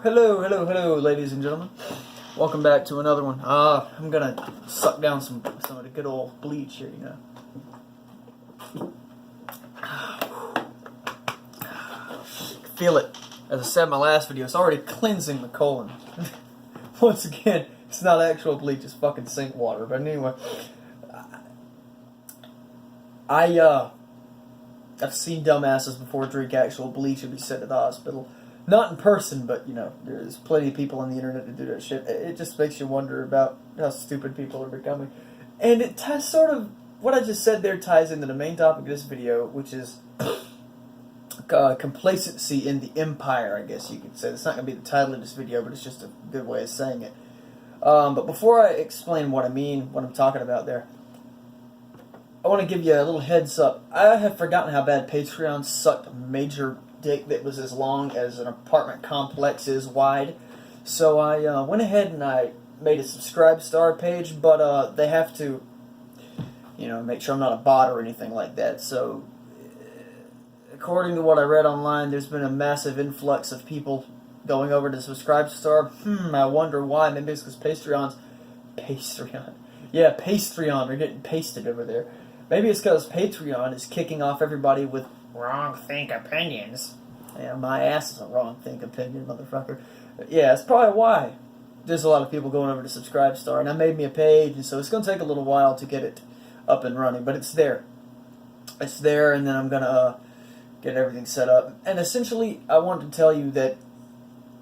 Hello, ladies and gentlemen. Welcome back to another one. I'm gonna suck down some of the good old bleach here, you know. Feel it. As I said in my last video, it's already cleansing the colon. Once again, it's not actual bleach, it's fucking sink water. But anyway, I've seen dumbasses before drink actual bleach and be sent to the hospital. Not in person, but, you know, there's plenty of people on the internet that do that shit. It just makes you wonder about how stupid people are becoming. And it ties sort of, what I just said there ties into the main topic of this video, which is complacency in the empire, I guess you could say. It's not going to be the title of this video, but it's just a good way of saying it. But before I explain what I mean, what I'm talking about there, I want to give you a little heads up. I have forgotten how bad Patreon sucked a major dick that was as long as an apartment complex is wide. So I went ahead and I made a subscribe star page, but they have to, you know, make sure I'm not a bot or anything like that. So according to what I read online, there's been a massive influx of people going over to subscribe star. I wonder why. Maybe it's because Patreon. Yeah, Patreon are getting pasted over there. Maybe it's because Patreon is kicking off everybody with wrong think opinions. Yeah, my ass is a wrong think opinion, motherfucker. Yeah, that's probably why there's a lot of people going over to subscribe star, and I made me a page, and so it's going to take a little while to get it up and running, but it's there. It's there, and then I'm going to get everything set up. And essentially, I wanted to tell you that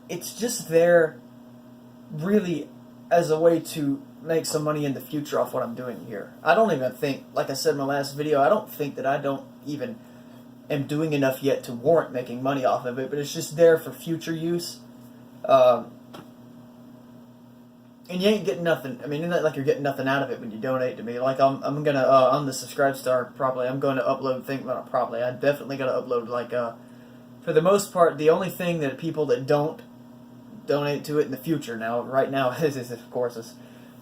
it's just there really as a way to make some money in the future off what I'm doing here. I don't even think, like I said in my last video, I don't think that I don't even am doing enough yet to warrant making money off of it, but it's just there for future use. And you ain't getting nothing. I mean, it's not like you're getting nothing out of it when you donate to me. Like, I'm gonna, on the subscribe star, I'm going to upload, I'm definitely going to upload, like, for the most part, the only thing that people that don't donate to it in the future now, right now, is of course, is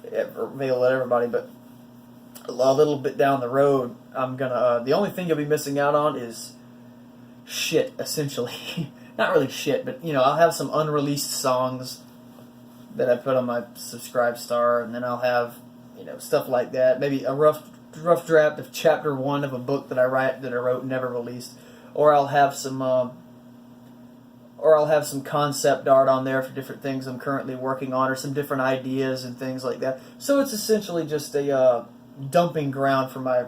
available to everybody, but a little bit down the road, I'm gonna, the only thing you'll be missing out on is shit, essentially. Not really shit, but, you know, I'll have some unreleased songs that I put on my subscribe star, and then I'll have, you know, stuff like that. Maybe a rough draft of chapter 1 of a book that I wrote and never released, or I'll have some concept art on there for different things I'm currently working on, or some different ideas and things like that. So it's essentially just a dumping ground for my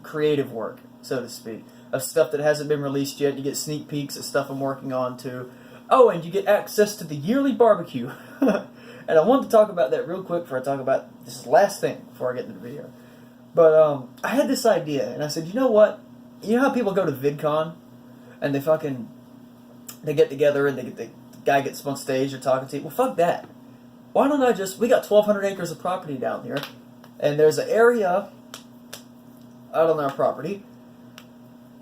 creative work, so to speak, of stuff that hasn't been released yet. You get sneak peeks of stuff I'm working on too. Oh, and you get access to the yearly barbecue. And I wanted to talk about that real quick before I talk about this last thing before I get into the video. But I had this idea, and I said, you know what? You know how people go to VidCon and they get together and the guy gets up on stage or talking to you? Well, fuck that. Why don't we got 1,200 acres of property down here, and there's an area out on our property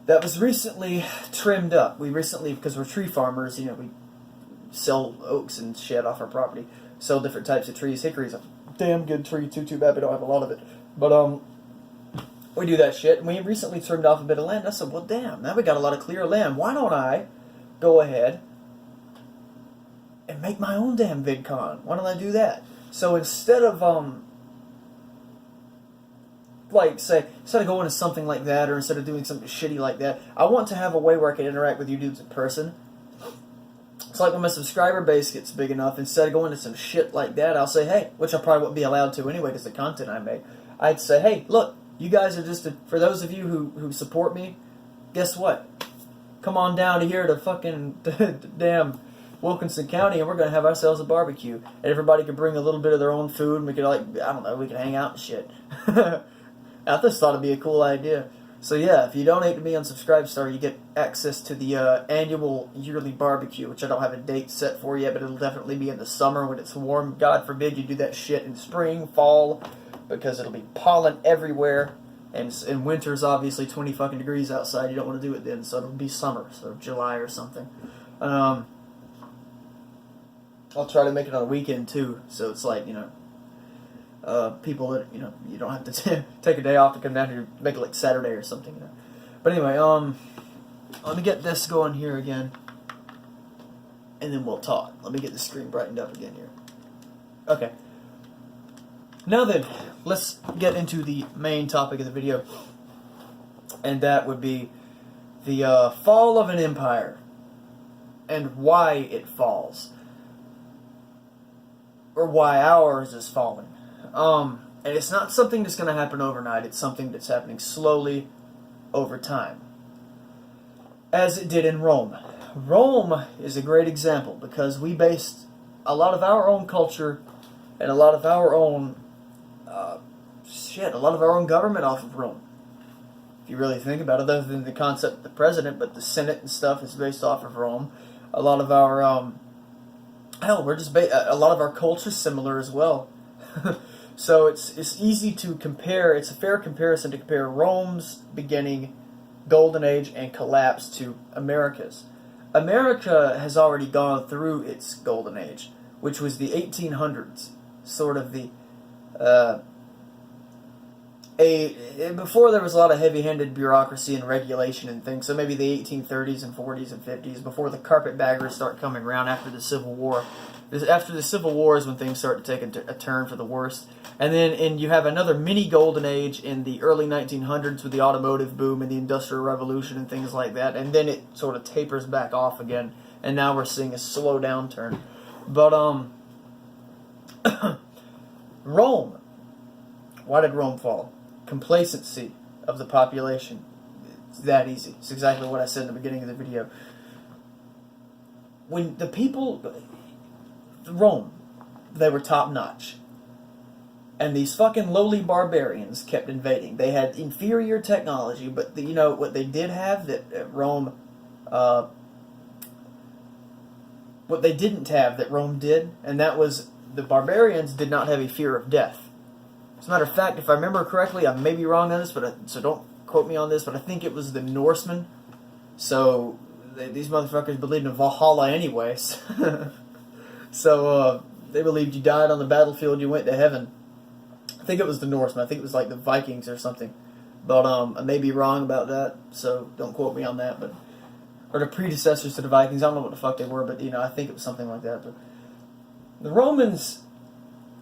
that was recently trimmed up. Because we're tree farmers, you know, we sell oaks and shit off our property, sell different types of trees. Hickory's a damn good tree, too bad we don't have a lot of it. But, we do that shit, and we recently trimmed off a bit of land. I said, well, damn, now we got a lot of clear land. Why don't I go ahead and make my own damn VidCon? Why don't I do that? So instead of, instead of going to something like that, or instead of doing something shitty like that, I want to have a way where I can interact with you dudes in person. It's like when my subscriber base gets big enough, instead of going to some shit like that, I'll say, hey, which I probably wouldn't be allowed to anyway because of the content I make. I'd say, hey, look, you guys are just, for those of you who support me, guess what? Come on down to here to fucking damn Wilkinson County, and we're going to have ourselves a barbecue. And everybody can bring a little bit of their own food, and we could, we can hang out and shit. I just thought it'd be a cool idea. So yeah, if you donate to me on Subscribestar, you get access to the annual yearly barbecue, which I don't have a date set for yet, but it'll definitely be in the summer when it's warm. God forbid you do that shit in spring, fall, because it'll be pollen everywhere. And in winter's obviously 20 fucking degrees outside. You don't want to do it then, so it'll be summer, so July or something. I'll try to make it on a weekend too, so it's like, you know, people that, you know, you don't have to take a day off to come down here, make it like Saturday or something, you know. But anyway, let me get this going here again. and then we'll talk. Let me get the screen brightened up again here. Okay. Now then, let's get into the main topic of the video, and that would be the fall of an empire and why it falls, or why ours is falling. And it's not something that's going to happen overnight. It's something that's happening slowly over time, as it did in Rome. Rome is a great example because we based a lot of our own culture and a lot of our own a lot of our own government off of Rome. If you really think about it, other than the concept of the president, but the Senate and stuff is based off of Rome. A lot of our a lot of our culture is similar as well. So it's easy to compare. It's a fair comparison to compare Rome's beginning, golden age, and collapse to America's. America has already gone through its golden age, which was the 1800s, sort of the before there was a lot of heavy-handed bureaucracy and regulation and things. So maybe the 1830s and 40s and 50s, before the carpetbaggers start coming around after the Civil War. After the Civil War is when things start to take a turn for the worst. And then you have another mini golden age in the early 1900s with the automotive boom and the Industrial Revolution and things like that. And then it sort of tapers back off again. And now we're seeing a slow downturn. But, Rome. Why did Rome fall? Complacency of the population. It's that easy. It's exactly what I said in the beginning of the video. When the people... Rome, they were top-notch. And these fucking lowly barbarians kept invading. They had inferior technology, but you know what they did have that Rome... what they didn't have that Rome did, and that was the barbarians did not have a fear of death. As a matter of fact, if I remember correctly, I may be wrong on this, so don't quote me on this, but I think it was the Norsemen. So these motherfuckers believed in Valhalla anyways. So they believed you died on the battlefield, you went to heaven. I think it was the Norsemen. I think it was like the Vikings or something. But I may be wrong about that, so don't quote me on that. But or the predecessors to the Vikings, I don't know what the fuck they were, but you know, I think it was something like that. But the Romans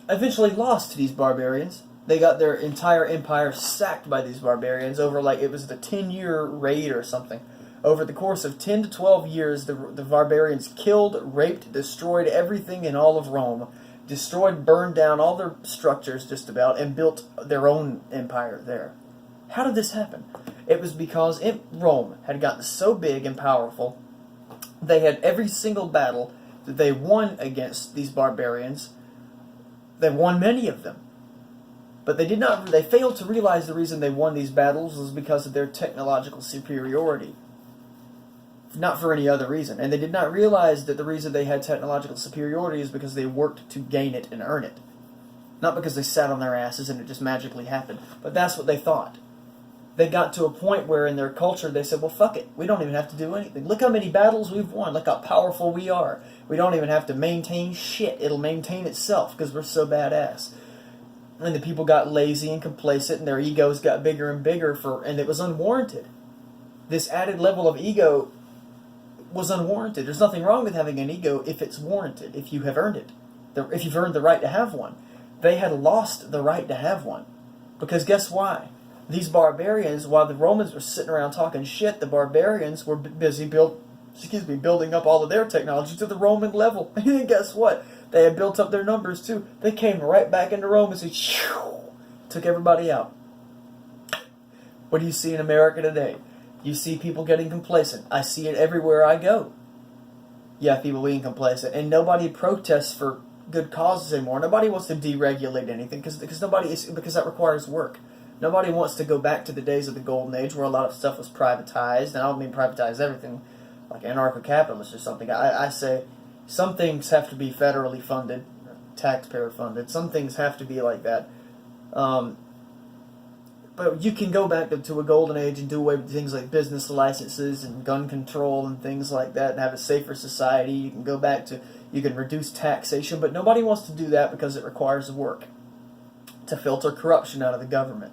eventually lost to these barbarians. They got their entire empire sacked by these barbarians over, like, it was the 10-year raid or something. Over the course of 10 to 12 years, the barbarians killed, raped, destroyed everything in all of Rome, destroyed, burned down all their structures just about, and built their own empire there. How did this happen? It was because Rome had gotten so big and powerful, they had every single battle that they won against these barbarians. They won many of them. But they failed to realize the reason they won these battles was because of their technological superiority. Not for any other reason. And they did not realize that the reason they had technological superiority is because they worked to gain it and earn it. Not because they sat on their asses and it just magically happened. But that's what they thought. They got to a point where in their culture they said, well, fuck it. We don't even have to do anything. Look how many battles we've won. Look how powerful we are. We don't even have to maintain shit. It'll maintain itself because we're so badass. And the people got lazy and complacent, and their egos got bigger and bigger, and it was unwarranted. This added level of ego was unwarranted. There's nothing wrong with having an ego if it's warranted, if you have earned it, if you've earned the right to have one. They had lost the right to have one. Because guess why? These barbarians, while the Romans were sitting around talking shit, the barbarians were busy building up all of their technology to the Roman level. And guess what? They had built up their numbers too. They came right back into Rome and said, shoo, took everybody out. What do you see in America today? You see people getting complacent. I see it everywhere I go. Yeah, people being complacent. And nobody protests for good causes anymore. Nobody wants to deregulate anything because that requires work. Nobody wants to go back to the days of the Golden Age where a lot of stuff was privatized. And I don't mean privatize everything like anarcho-capitalist or something. I say some things have to be federally funded, taxpayer funded. Some things have to be like that. But you can go back to a golden age and do away with things like business licenses and gun control and things like that and have a safer society. You can go back to, you can reduce taxation, but nobody wants to do that because it requires work to filter corruption out of the government.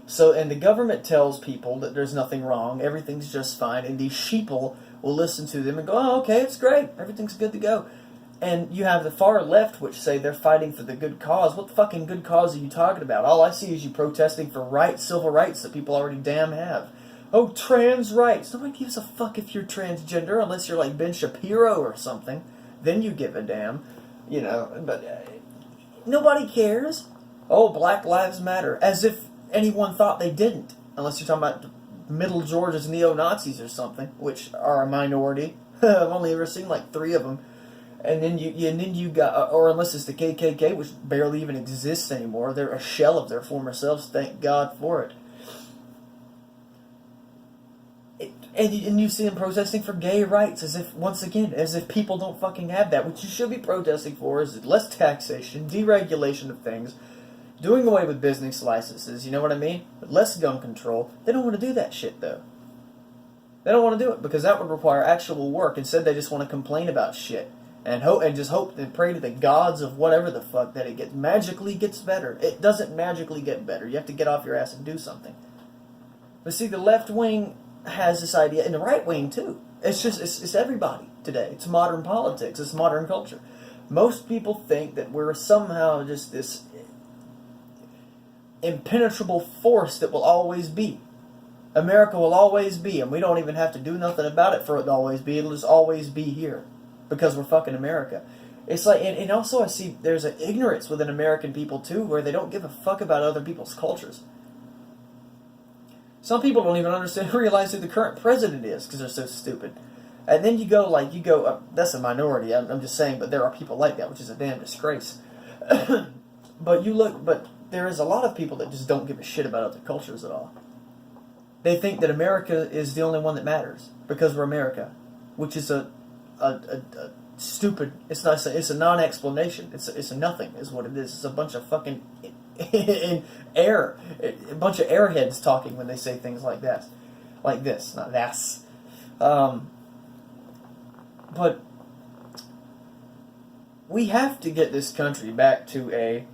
So, and the government tells people that there's nothing wrong, everything's just fine, and these sheeple will listen to them and go, oh, okay, it's great, everything's good to go. And you have the far left, which say they're fighting for the good cause. What fucking good cause are you talking about? All I see is you protesting for rights, civil rights that people already damn have. Oh, trans rights. Nobody gives a fuck if you're transgender unless you're like Ben Shapiro or something. Then you give a damn. You know, but nobody cares. Oh, Black Lives Matter. As if anyone thought they didn't. Unless you're talking about Middle Georgia's neo-Nazis or something, which are a minority. I've only ever seen like 3 of them. And then you got, or unless it's the KKK, which barely even exists anymore. They're a shell of their former selves. Thank God for it. And you see them protesting for gay rights, as if, once again, as if people don't fucking have that. What you should be protesting for is less taxation, deregulation of things, doing away with business licenses. You know what I mean? But less gun control. They don't want to do that shit though. They don't want to do it because that would require actual work. Instead, they just want to complain about shit. And just hope and pray to the gods of whatever the fuck that it magically gets better. It doesn't magically get better. You have to get off your ass and do something. But see, the left wing has this idea, and the right wing too. It's everybody today. It's modern politics. It's modern culture. Most people think that we're somehow just this impenetrable force that will always be. America will always be, and we don't even have to do nothing about it for it to always be. It'll just always be here. Because we're fucking America. It's like, and also I see there's an ignorance within American people too, where they don't give a fuck about other people's cultures. Some people don't even realize who the current president is because they're so stupid. And then you go, that's a minority, I'm just saying, but there are people like that, which is a damn disgrace. But there is a lot of people that just don't give a shit about other cultures at all. They think that America is the only one that matters because we're America, which is a stupid. It's a non-explanation. It's a nothing. Is what it is. It's a bunch of fucking air. A bunch of airheads talking when they say things like that, like this, not that. But we have to get this country back to a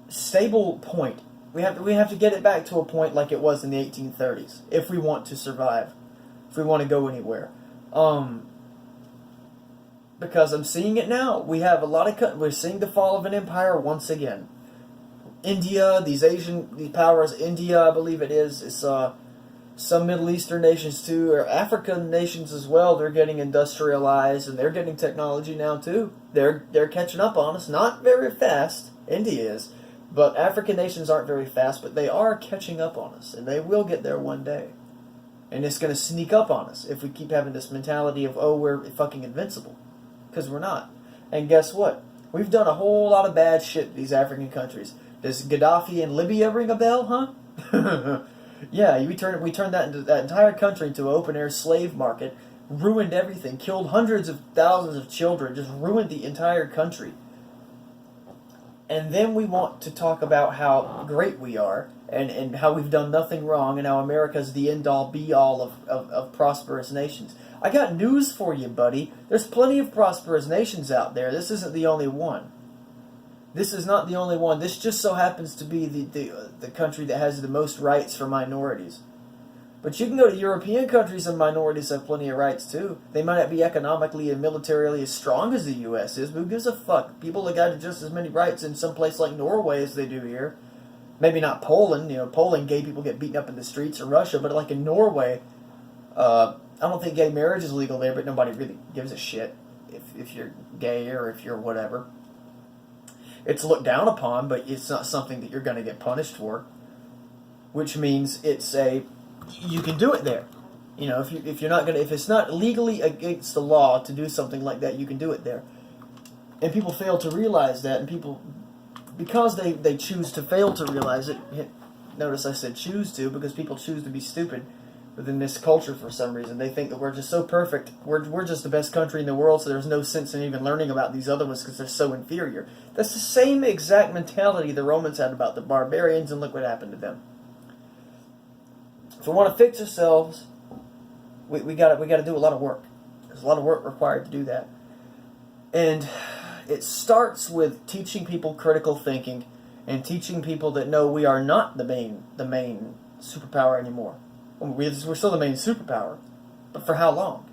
stable point. We have to get it back to a point like it was in the 1830s if we want to survive. If we want to go anywhere. Because I'm seeing it now. We have a lot of we're seeing the fall of an empire once again. India, these powers, India, I believe it is. It's some Middle Eastern nations too, or African nations as well. They're getting industrialized and they're getting technology now too. They're catching up on us, not very fast. India is, but African nations aren't very fast, but they are catching up on us, and they will get there one day. And it's going to sneak up on us if we keep having this mentality of, oh, we're fucking invincible. Because we're not. And guess what? We've done a whole lot of bad shit in these African countries. Does Gaddafi and Libya ring a bell, huh? Yeah, we turned that entire country into an open-air slave market, ruined everything, killed hundreds of thousands of children, just ruined the entire country. And then we want to talk about how great we are, and how we've done nothing wrong, and how America's the end-all, be-all of prosperous nations. I got news for you, buddy. There's plenty of prosperous nations out there. This isn't the only one. This is not the only one. This just so happens to be the country that has the most rights for minorities. But you can go to European countries and minorities have plenty of rights too. They might not be economically and militarily as strong as the U.S. is, but who gives a fuck? People have got just as many rights in some place like Norway as they do here. Maybe not Poland. Poland, gay people get beaten up in the streets, or Russia, but like in Norway, I don't think gay marriage is legal there, but nobody really gives a shit if you're gay or if you're whatever. It's looked down upon, but it's not something that you're going to get punished for. Which means you can do it there. If it's not legally against the law to do something like that, you can do it there. And people fail to realize that, and people, because they choose to fail to realize it. Notice I said choose to, because people choose to be stupid within this culture for some reason. They think that we're just so perfect. We're just the best country in the world, so there's no sense in even learning about these other ones because they're so inferior. That's the same exact mentality the Romans had about the barbarians, and look what happened to them. If we want to fix ourselves, we got to do a lot of work. There's a lot of work required to do that. And it starts with teaching people critical thinking and teaching people that no, we are not the main superpower anymore. We're still the main superpower, But for how long?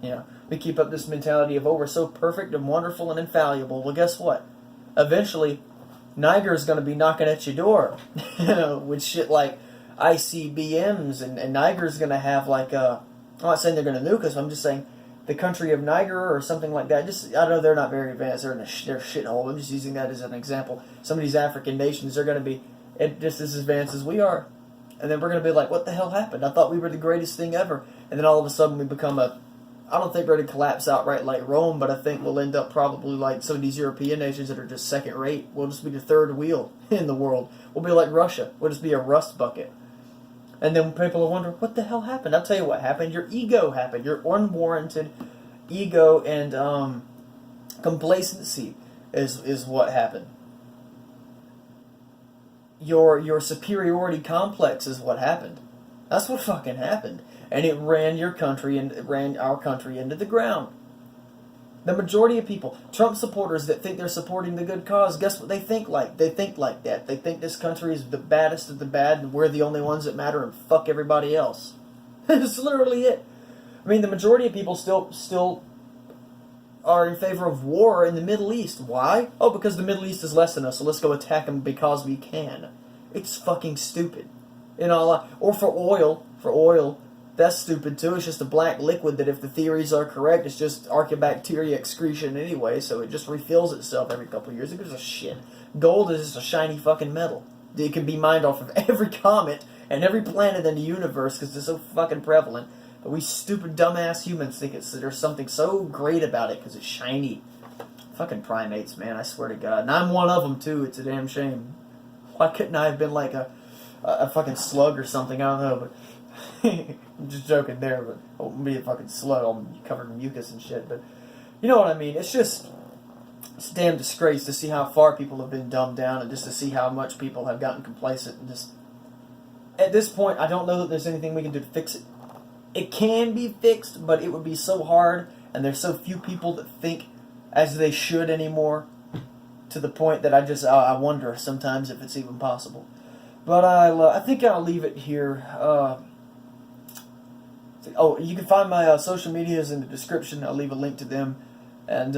You know, we keep up this mentality of, oh, we're so perfect and wonderful and infallible. Well, guess what? Eventually, Niger's going to be knocking at your door with shit like ICBMs, and Niger's going to have like I'm not saying they're going to nuke us. I'm just saying the country of Niger or something like that. Just I know they're not very advanced. They're in their shithole. I'm just using that as an example. Some of these African nations are going to be just as advanced as we are, and then we're going to be like, what the hell happened? I thought we were the greatest thing ever, and then all of a sudden we become I don't think we're going to collapse outright like Rome, but I think we'll end up probably like some of these European nations that are just second rate. We'll just be the third wheel in the world. We'll be like Russia. We'll just be a rust bucket. And then people will wonder, what the hell happened? I'll tell you what happened. Your ego happened. Your unwarranted ego and complacency is what happened. Your superiority complex is what happened. That's what fucking happened. And it ran your country and it ran our country into the ground. The majority of people, Trump supporters that think they're supporting the good cause, guess what they think like? They think like that. They think this country is the baddest of the bad and we're the only ones that matter and fuck everybody else. That's literally it. I mean, the majority of people still are in favor of war in the Middle East. Why? Oh, because the Middle East is less than us, so let's go attack them because we can. It's fucking stupid. You know, or for oil, that's stupid too. It's just a black liquid that if the theories are correct, it's just archaebacteria excretion anyway, so it just refills itself every couple of years. It gives a shit. Gold is just a shiny fucking metal. It can be mined off of every comet and every planet in the universe because it's so fucking prevalent. But we stupid dumbass humans think there's something so great about it because it's shiny. Fucking primates, man, I swear to God. And I'm one of them too, it's a damn shame. Why couldn't I have been like a fucking slug or something? I don't know, but I'm just joking there, but I wouldn't be a fucking slug. I'm covered in mucus and shit, but you know what I mean. It's a damn disgrace to see how far people have been dumbed down and just to see how much people have gotten complacent and just at this point, I don't know that there's anything we can do to fix it. It can be fixed, but it would be so hard, and there's so few people that think as they should anymore, to the point that I wonder sometimes if it's even possible. But I think I'll leave it here. You can find my social medias in the description. I'll leave a link to them. And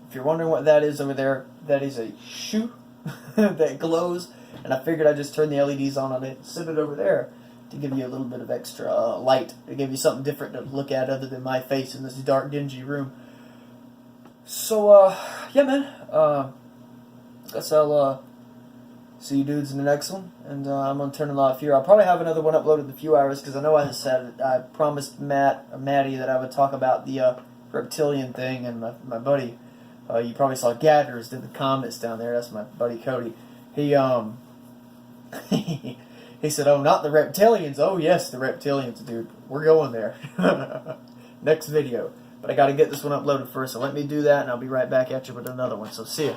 if you're wondering what that is over there, that is a shoe that glows. And I figured I'd just turn the LEDs on it and sit it over there to give you a little bit of extra light. To give you something different to look at other than my face in this dark, dingy room. So, yeah, man. Guess I'll see you dudes in the next one. And I'm going to turn it off here. I'll probably have another one uploaded in a few hours because I know I promised Maddie that I would talk about the reptilian thing. And my buddy, you probably saw Gathers did the comments down there. That's my buddy Cody. He he said, oh, not the reptilians. Oh, yes, the reptilians, dude. We're going there. Next video. But I got to get this one uploaded first, so let me do that, and I'll be right back at you with another one. So, see ya.